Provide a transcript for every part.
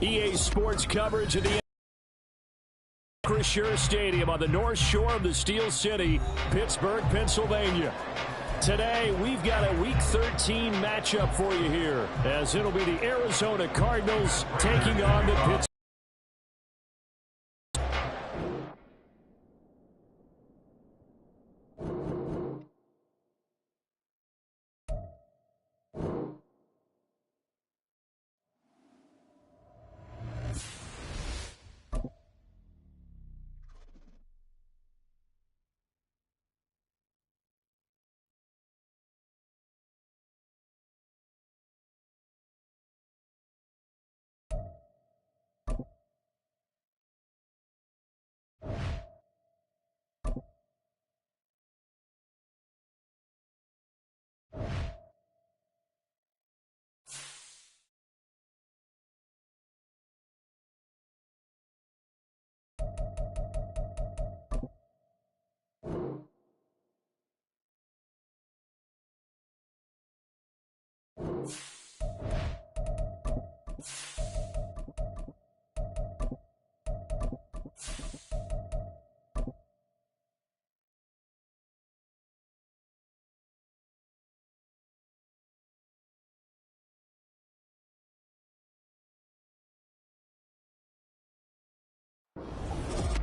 EA Sports coverage of the Acrisure Stadium on the north shore of the Steel City, Pittsburgh, Pennsylvania. Today, we've got a Week 13 matchup for you here, as it'll be the Arizona Cardinals taking on the Pittsburgh.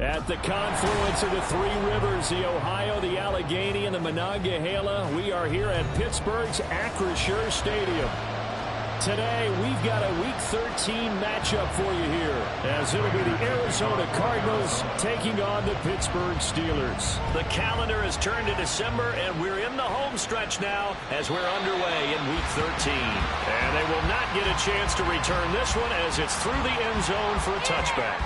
At the confluence of the three rivers, the Ohio, the Allegheny, and the Monongahela, we are here at Pittsburgh's Acrisure Stadium. Today, we've got a Week 13 matchup for you here, as it'll be the Arizona Cardinals taking on the Pittsburgh Steelers. The calendar has turned to December, and we're in the home stretch now as we're underway in Week 13. And they will not get a chance to return this one as it's through the end zone for a touchback.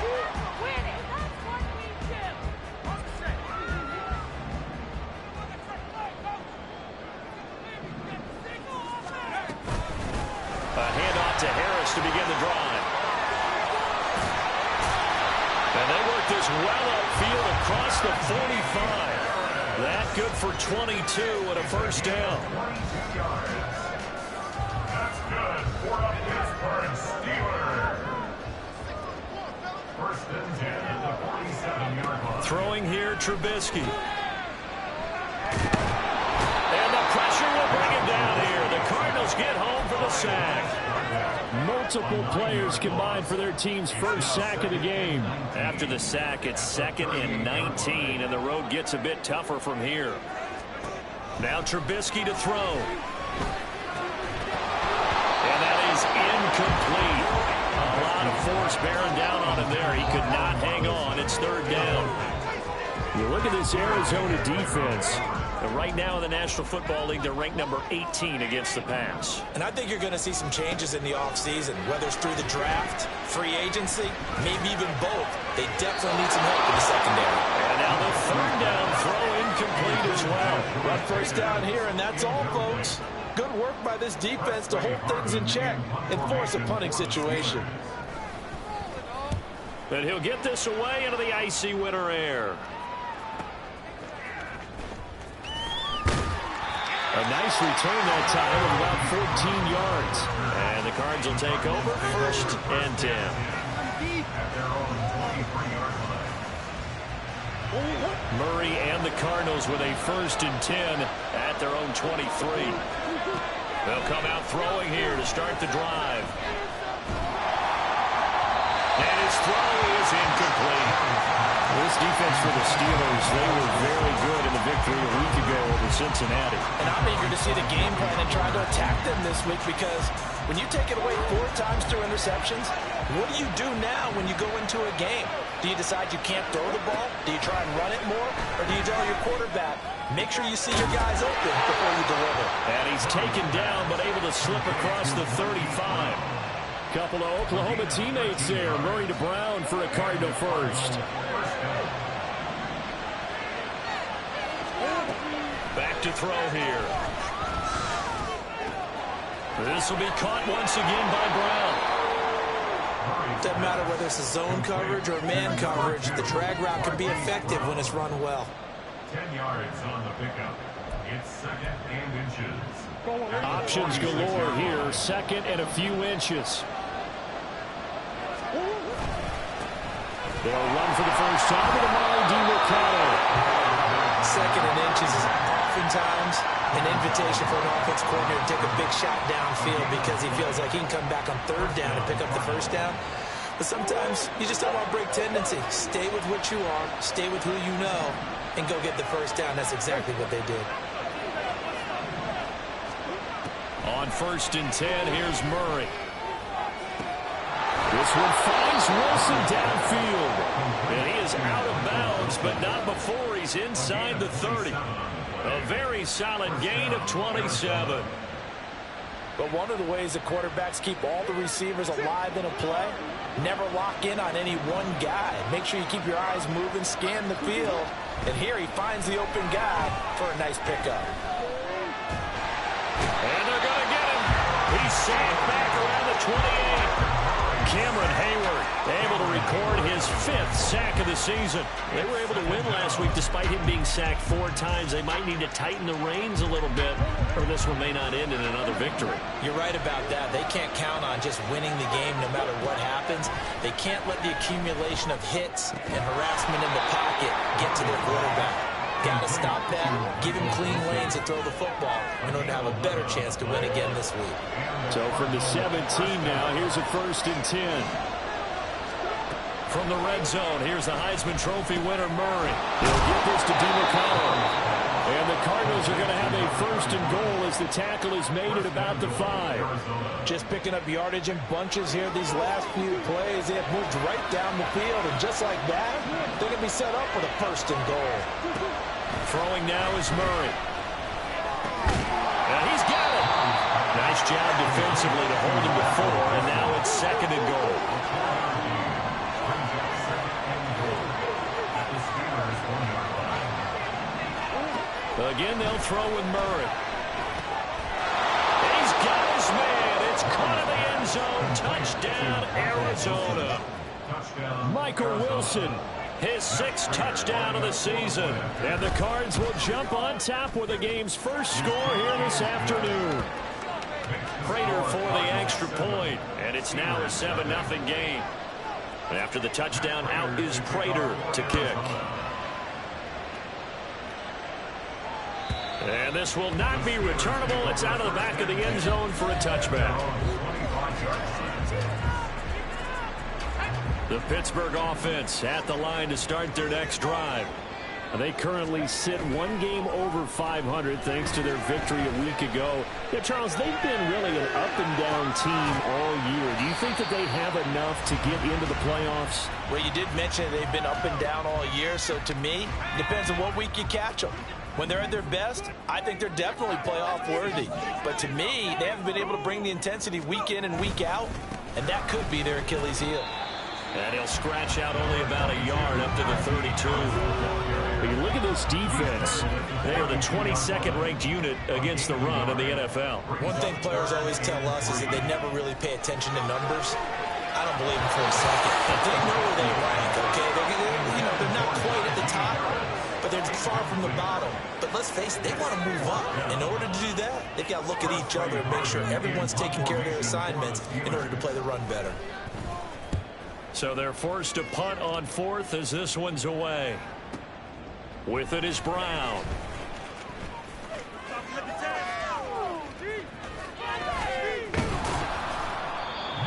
To Harris to begin the drive. And they work this well upfield across the 45. That good for 22 and a first down. That's good for the Pittsburgh Steelers. First and 10 at the 47-yard line. Throwing here, Trubisky. And the pressure will bring him down here. The Cardinals get home for the sack. Multiple players combined for their team's first sack of the game. After the sack, it's 2nd and 19, and the road gets a bit tougher from here. Now Trubisky to throw. And that is incomplete. A lot of force bearing down on him there. He could not hang on. It's 3rd down. You look at this Arizona defense. Right now in the National Football League, they're ranked number 18 against the pass. And I think you're going to see some changes in the offseason, whether it's through the draft, free agency, maybe even both. They definitely need some help in the secondary. And now the 3rd down throw incomplete as well. Rough first down here, and that's all, folks. Good work by this defense to hold things in check and force a punting situation. But he'll get this away into the icy winter air. A nice return that time of about 14 yards. And the Cards will take over 1st and 10. Murray and the Cardinals with a 1st and 10 at their own 23. They'll come out throwing here to start the drive. And his throw is incomplete. This defense for the Steelers, they were very good in the victory a week ago over Cincinnati. And I'm eager to see the game plan and try to attack them this week, because when you take it away 4 times through interceptions, what do you do now when you go into a game? Do you decide you can't throw the ball? Do you try and run it more? Or do you tell your quarterback, make sure you see your guys open before you deliver? And he's taken down but able to slip across the 35. Couple of Oklahoma teammates there. Murray to Brown for a Cardinal first. Back to throw here. This will be caught once again by Brown. Doesn't matter whether it's a zone coverage or man coverage, the drag route can be effective when it's run well. 10 yards on the pickup. It's 2nd and inches. Options galore here. 2nd and a few inches. They'll run for the first time with Amari DiMercato. Second and inches is oftentimes an invitation for an offense coordinator to take a big shot downfield because he feels like he can come back on third down and pick up the first down. But sometimes you just don't want to break tendency. Stay with what you are, stay with who you know, and go get the first down. That's exactly what they did. On 1st and 10, here's Murray. This one finds Wilson downfield. And he is out of bounds, but not before he's inside the 30. A very solid gain of 27. But one of the ways the quarterbacks keep all the receivers alive in a play, never lock in on any one guy. Make sure you keep your eyes moving, scan the field. And here he finds the open guy for a nice pickup. And they're going to get him. He's sacked back around the 28. Cameron Hayward able to record his 5th sack of the season. They were able to win last week despite him being sacked 4 times. They might need to tighten the reins a little bit, or this one may not end in another victory. You're right about that. They can't count on just winning the game no matter what happens. They can't let the accumulation of hits and harassment in the pocket get to their quarterback. Got to stop that, give him clean lanes to throw the football in order to have a better chance to win again this week. So from the 17 now, here's a 1st and 10. From the red zone, here's the Heisman Trophy winner, Murray. He'll get this to DiMercato. And the Cardinals are going to have a 1st and goal as the tackle is made at about the 5. Just picking up yardage in bunches here these last few plays. They have moved right down the field, and just like that, they're going to be set up with a 1st and goal. Throwing now is Murray. And he's got it. Nice job defensively to hold him to 4, and now it's 2nd and goal. Again, they'll throw with Murray. He's got his man. It's caught in the end zone. Touchdown, Arizona. Michael Wilson, his 6th touchdown of the season. And the Cards will jump on top with the game's first score here this afternoon. Prater for the extra point, and it's now a 7-0 game. After the touchdown, out is Prater to kick. And this will not be returnable. It's out of the back of the end zone for a touchback. The Pittsburgh offense at the line to start their next drive. They currently sit 1 game over 500 thanks to their victory a week ago. Yeah, Charles, they've been really an up-and-down team all year. Do you think that they have enough to get into the playoffs? Well, you did mention they've been up and down all year, so to me, it depends on what week you catch them. When they're at their best, I think they're definitely playoff worthy. But to me, they haven't been able to bring the intensity week in and week out, and that could be their Achilles heel. And he'll scratch out only about a yard up to the 32. But you look at this defense. They are the 22nd ranked unit against the run in the NFL. One thing players always tell us is that they never really pay attention to numbers. I don't believe them for a second. They know where they rank, okay? They're not quite at the top, but they're far from the bottom. But let's face it, they want to move up. In order to do that, they've got to look at each other and make sure everyone's taking care of their assignments in order to play the run better. So they're forced to punt on 4th as this one's away. With it is Brown.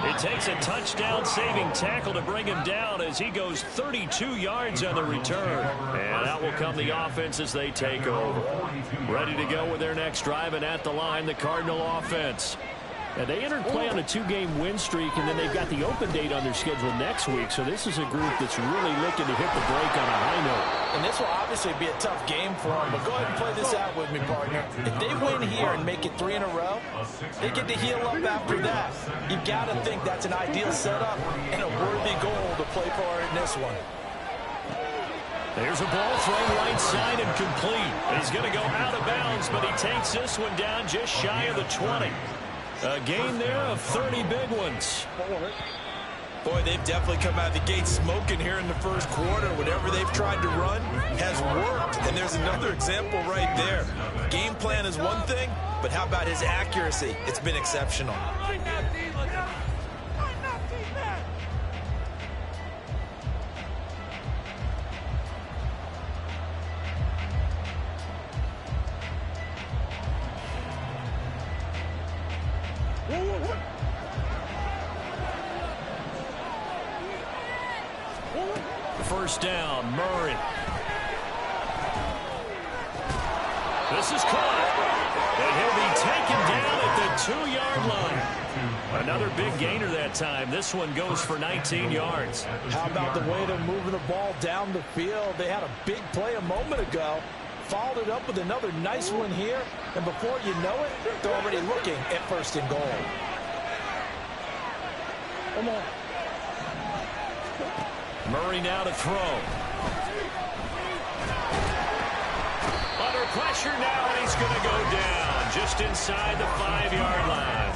It takes a touchdown-saving tackle to bring him down as he goes 32 yards on the return. And out will come the offense as they take over. Ready to go with their next drive, and at the line, the Cardinal offense. And they entered play on a 2-game win streak, and then they've got the open date on their schedule next week. So this is a group that's really looking to hit the break on a high note. And this will obviously be a tough game for them, but go ahead and play this out with me, partner. If they win here and make it 3 in a row, they get to heal up after that. You've got to think that's an ideal setup and a worthy goal to play for in this one. There's a ball thrown right side and complete. He's going to go out of bounds, but he takes this one down just shy of the 20. A gain there of 30 big ones. Boy, they've definitely come out of the gate smoking here in the first quarter. Whatever they've tried to run has worked. And there's another example right there. Game plan is one thing, but how about his accuracy? It's been exceptional. First down, Murray. This is caught. And he'll be taken down at the 2-yard line. Another big gainer that time. This one goes for 19 yards. How about the way they're moving the ball down the field? They had a big play a moment ago. Followed it up with another nice one here. And before you know it, they're already looking at 1st and goal. Come on. Murray now to throw. Under pressure now, and he's going to go down just inside the 5-yard line.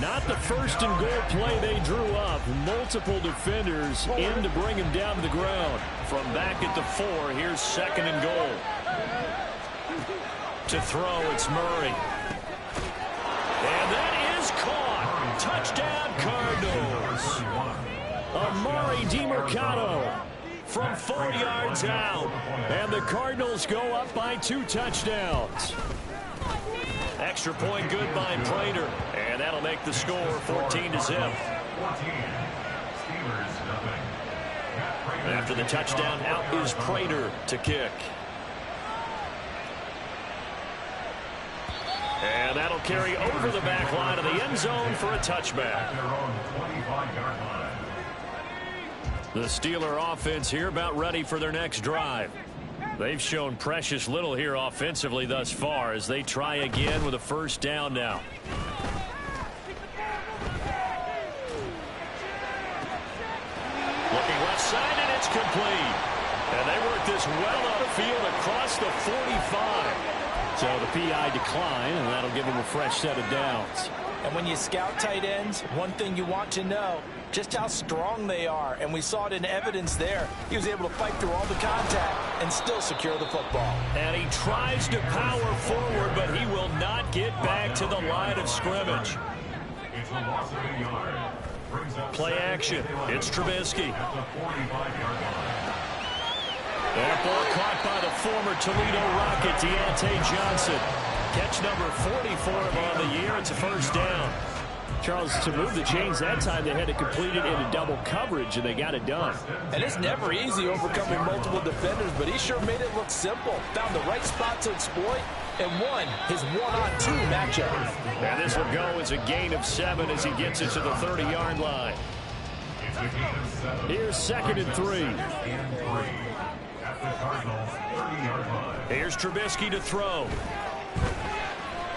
Not the 1st and goal play they drew up. Multiple defenders in to bring him down to the ground. From back at the 4, here's 2nd and goal. To throw, it's Murray. And that is caught. Touchdown, Cardinals. Amari DiMercado from 4 yards out. And the Cardinals go up by 2 touchdowns. Extra point good by Prater. And that'll make the score 14-0. After the touchdown, out is Prater to kick. And that'll carry over the back line of the end zone for a touchback. The Steeler offense here about ready for their next drive. They've shown precious little here offensively thus far as they try again with a 1st down now. Looking left side, and it's complete. And they work this well upfield across the 45. So the PI decline, and that'll give them a fresh set of downs. And when you scout tight ends, one thing you want to know, just how strong they are. And we saw it in evidence there. He was able to fight through all the contact and still secure the football. And he tries to power forward, but he will not get back to the line of scrimmage. Play action. It's Trubisky. That ball caught by the former Toledo Rocket, Deontay Johnson. Catch number 40 for him on the year. It's a 1st down. Charles, to move the chains that time, they had to complete it into double coverage, and they got it done. And it's never easy overcoming multiple defenders, but he sure made it look simple. Found the right spot to exploit and won his 1-on-2 matchup. And this will go as a gain of 7 as he gets it to the 30-yard line. Here's 2nd and 3. Here's Trubisky to throw.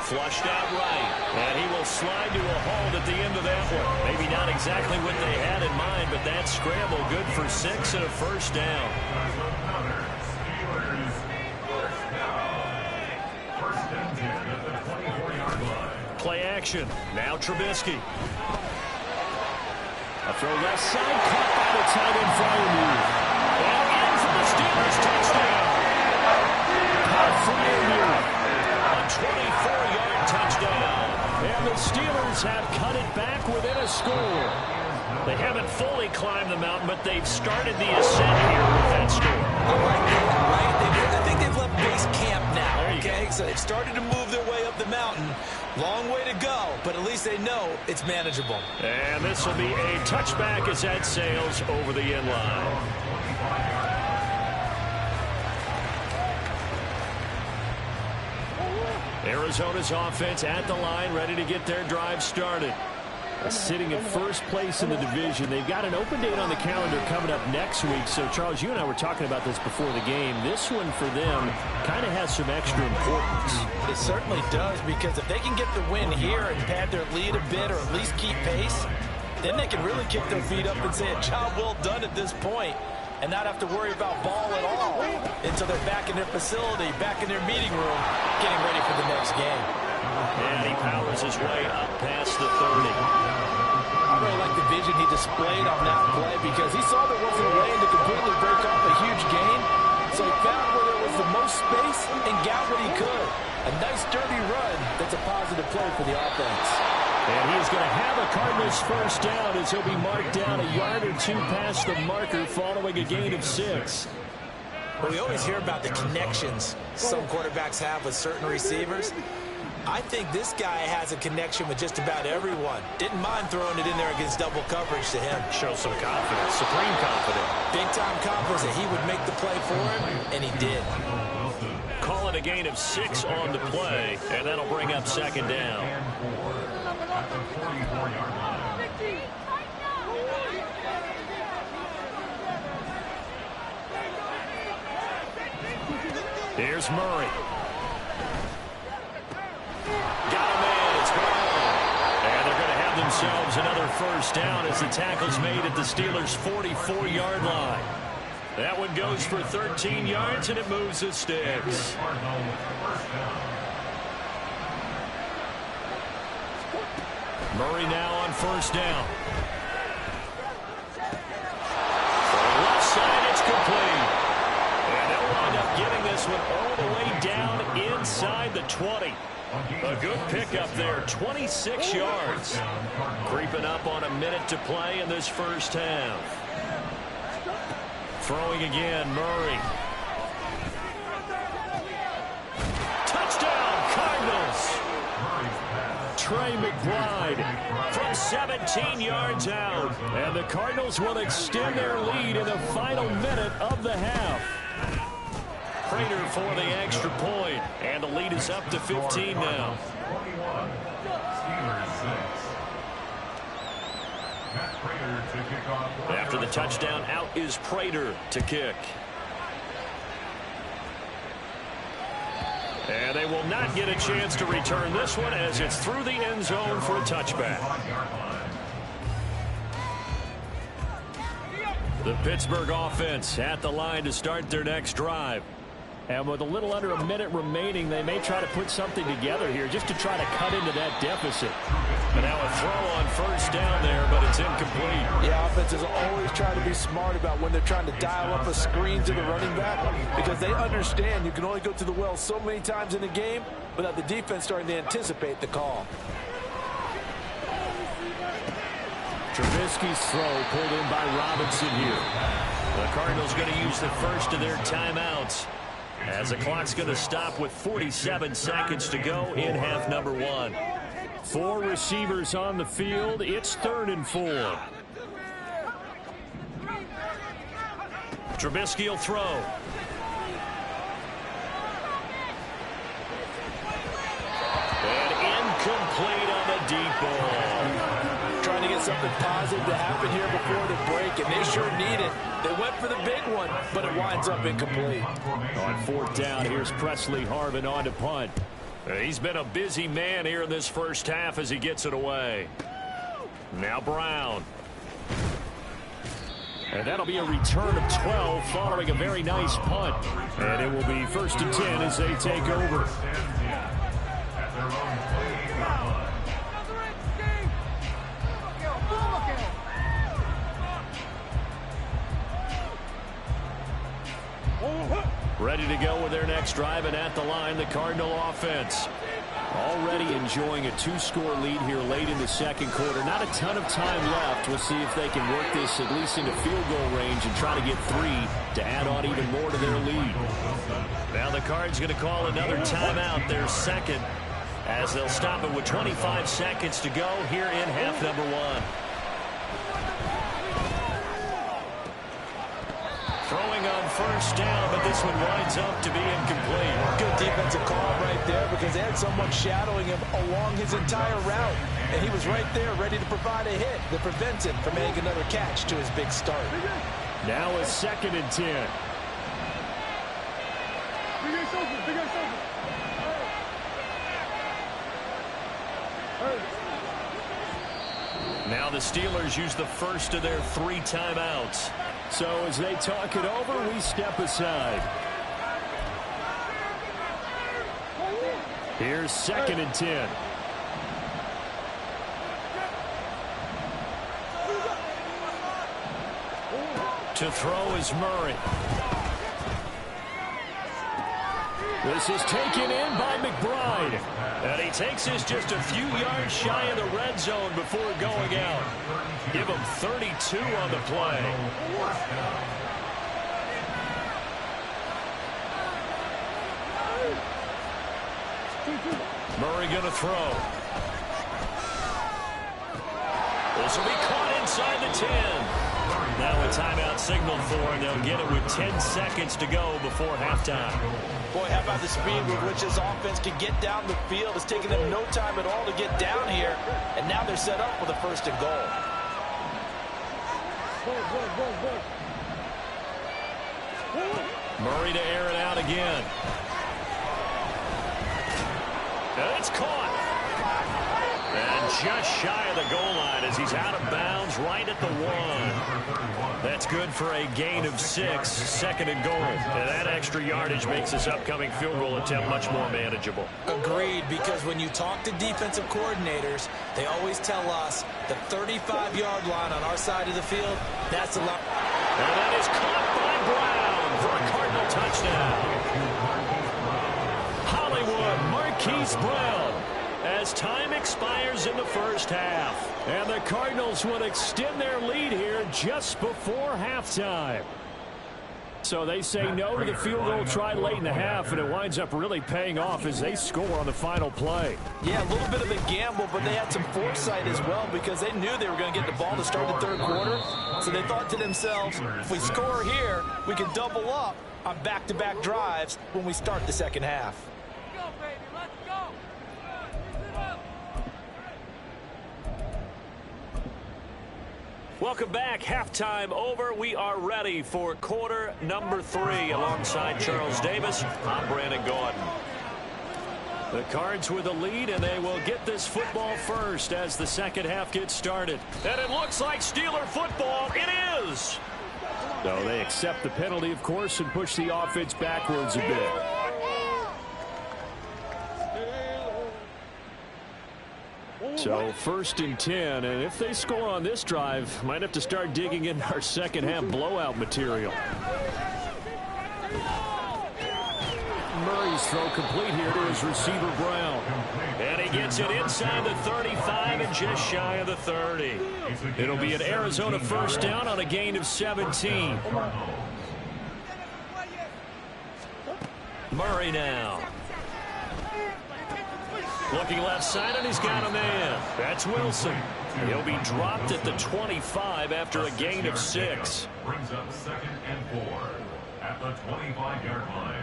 Flushed out right. And he will slide to a hold at the end of that one. Maybe not exactly what they had in mind, but that scramble good for 6 and a 1st down. Play action. Now Trubisky. A throw left side, caught by the tight end Freiermuth. And in for the Steelers touchdown. Caught Freiermuth. A 24-yard touchdown. And the Steelers have cut it back within a score. They haven't fully climbed the mountain, but they've started the ascent here with that score. I think they've left base camp now, okay? So they've started to move their way up the mountain. Long way to go, but at least they know it's manageable. And this will be a touchback as that sails over the end line. Arizona's offense at the line, ready to get their drive started. Sitting in 1st place in the division. They've got an open date on the calendar coming up next week. So, Charles, you and I were talking about this before the game. This one for them kind of has some extra importance. It certainly does, because if they can get the win here and pad their lead a bit or at least keep pace, then they can really kick their feet up and say a job well done at this point and not have to worry about ball at all until they're back in their facility, back in their meeting room, getting ready for the next game. And he powers his way up past the 30. I really like the vision he displayed on that play because he saw there wasn't a lane to completely break off a huge gain. So he found where there was the most space and got what he could. A nice dirty run that's a positive play for the offense. And he's going to have a Cardinals 1st down as he'll be marked down a yard or 2 past the marker following a gain of 6. Well, we always hear about the connections some quarterbacks have with certain receivers. I think this guy has a connection with just about everyone. Didn't mind throwing it in there against double coverage to him. Show some confidence, supreme confidence. Big-time confidence that he would make the play for him, and he did. Call it a gain of 6 on the play, and that'll bring up second down. At the 44-yard line. Here's Murray. Got a man. It's gone. And they're going to have themselves another first down as the tackle's made at the Steelers' 44-yard line. That one goes for 13 yards, and it moves the sticks. Murray now on first down. Left side, it's complete. And they'll wind up getting this one all the way down inside the 20. A good pickup there, 26 yards. Creeping up on a minute to play in this first half. Throwing again, Murray. Touchdown, Cardinals. Trey McBride from 17 yards out. And the Cardinals will extend their lead in the final minute of the half. Prater for the extra point, and the lead is up to 15 now. After the touchdown, out is Prater to kick. And they will not get a chance to return this one as it's through the end zone for a touchback. The Pittsburgh offense at the line to start their next drive. And with a little under a minute remaining, they may try to put something together here just to try to cut into that deficit. But now a throw on first down there, but it's incomplete. Yeah, offenses always try to be smart about when they're trying to dial up a screen to the running back because they understand you can only go to the well so many times in a game without the defense starting to anticipate the call. Trubisky's throw pulled in by Robinson here. The Cardinals going to use the first of their timeouts as the clock's going to stop with 47 seconds to go in half number 1. 4 receivers on the field. It's 3rd and 4. Trubisky will throw. And incomplete on the deep ball. Trying to get something positive to happen here before the break, and they sure need it. They went for the big one, but it winds up incomplete. On 4th down, here's Presley Harvin on to punt. He's been a busy man here in this first half as he gets it away. Now Brown. And that'll be a return of 12 following a very nice punt. And it will be 1st and 10 as they take over. Ready to go with their next drive, and at the line, the Cardinal offense. Already enjoying a 2-score lead here late in the second quarter. Not a ton of time left. We'll see if they can work this at least into field goal range and try to get 3 to add on even more to their lead. Now the Cards going to call another timeout, their second, as they'll stop it with 25 seconds to go here in half number 1. Throwing on first down, but this one winds up to be incomplete. Good defensive call right there because they had someone shadowing him along his entire route. And he was right there ready to provide a hit that prevents him from making another catch to his big start. Now a 2nd and 10. Now the Steelers use the first of their 3 timeouts. So as they talk it over, we step aside. Here's 2nd and 10. To throw is Murray. This is taken in by McBride. And he takes this just a few yards shy of the red zone before going out. Give him 32 on the play. Murray going to throw. This will be caught inside the 10. Now a timeout signal for, and they'll get it with 10 seconds to go before halftime. Boy, how about the speed with which this offense can get down the field? It's taken them no time at all to get down here, and now they're set up for the first and goal. Murray to air it out again. And it's caught. And just shy of the goal line as he's out of bounds right at the 1. That's good for a gain of 6, second and goal. And that extra yardage makes this upcoming field goal attempt much more manageable. Agreed, because when you talk to defensive coordinators, they always tell us the 35-yard line on our side of the field, that's a lot. And that is caught by Brown for a Cardinal touchdown. Hollywood Marquise Brown as time expires in the first half. And the Cardinals will extend their lead here just before halftime. So they say no to the field goal try late in the half, and it winds up really paying off as they score on the final play. Yeah, a little bit of a gamble, but they had some foresight as well because they knew they were going to get the ball to start the third quarter. So they thought to themselves, if we score here, we can double up on back-to-back drives when we start the second half. Welcome back. Halftime over. We are ready for quarter number 3. Alongside Charles Davis, I'm Brandon Gordon. The Cards with the lead, and they will get this football first as the second half gets started. And it looks like Steeler football. It is. So they accept the penalty, of course, and push the offense backwards a bit. So first and 10, and if they score on this drive, might have to start digging in our second half blowout material. Murray's throw complete here to his receiver Brown. And he gets it inside the 35 and just shy of the 30. It'll be an Arizona first down on a gain of 17. Murray now. Looking left side, and he's got a man. That's Wilson. He'll be dropped at the 25 after a gain of 6. Brings up second and 4 at the 25-yard line.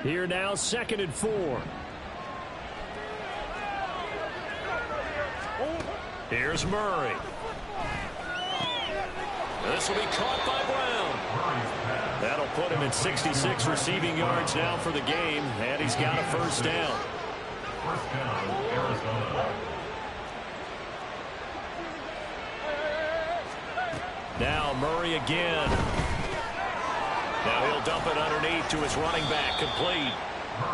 Here now, second and 4. Here's Murray. This will be caught by Brown. That'll put him at 66 receiving yards now for the game, and he's got a first down. First down, Arizona. Now Murray again. Now he'll dump it underneath to his running back, complete.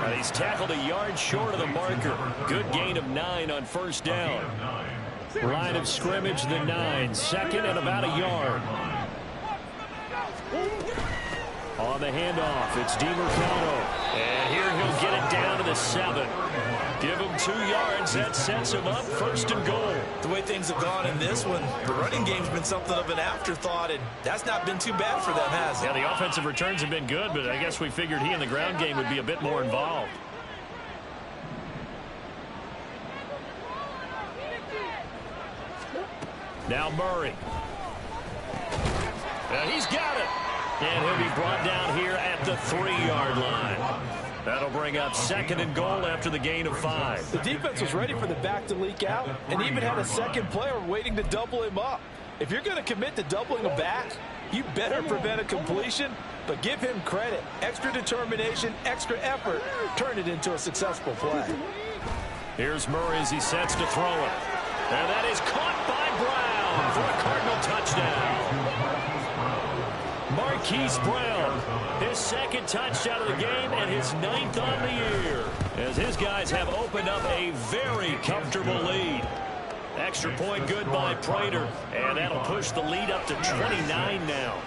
And he's tackled a yard short of the marker. Good gain of 9 on first down. Line of scrimmage, the 9. Second and about a yard. On the handoff, it's DiMercado. And here he'll get it down to the 7. Give him 2 yards. That sets him up first and goal. The way things have gone in this one, the running game's been something of an afterthought, and that's not been too bad for them, has it? Yeah, the offensive returns have been good, but I guess we figured he in the ground game would be a bit more involved. Now Murray. And he's got it. And he'll be brought down here at the 3-yard line. That'll bring up second and goal after the gain of 5. The defense was ready for the back to leak out and even had a second player waiting to double him up. If you're going to commit to doubling a back, you better prevent a completion, but give him credit. Extra determination, extra effort, turn it into a successful play. Here's Murray as he sets to throw it. And that is caught by Brown for a Cardinal touchdown. Marquise Brown, his second touchdown of the game and his 9th on the year, as his guys have opened up a very comfortable lead. Extra point good by Prater, and that'll push the lead up to 29 now.